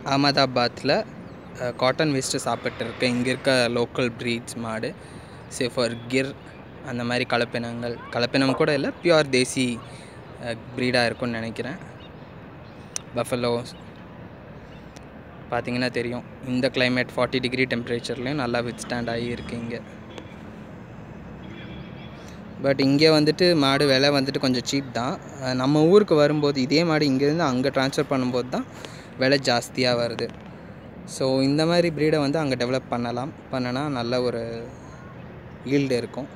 அகமதாபாத்தில் cotton waste சாப்பிட்டுருக்கேன். இங்கே இருக்க லோக்கல் ப்ரீட்ஸ் மாடு ஃபார் கிர் அந்த மாதிரி கலப்பினம் கூட இல்லை, பியூர் தேசி ப்ரீடாக இருக்கும்னு நினைக்கிறேன். பஃபலோ பார்த்திங்கன்னா தெரியும், இந்த கிளைமேட் 40 டிகிரி டெம்பரேச்சர்லேயும் நல்லா வித்ஸ்டாண்ட் ஆகி இருக்குது இங்கே. பட் இங்கே வந்துட்டு மாடு விலை வந்துட்டு கொஞ்சம் சீப் தான். நம்ம ஊருக்கு வரும்போது இதே மாடு இங்கேருந்து அங்கே ட்ரான்ஸ்ஃபர் பண்ணும்போது தான் விலை ஜாஸ்தியாக வருது. ஸோ இந்த மாதிரி ப்ரீடை வந்து அங்கே டெவலப் பண்ணினா நல்ல ஒரு ஈல்டு இருக்கும்.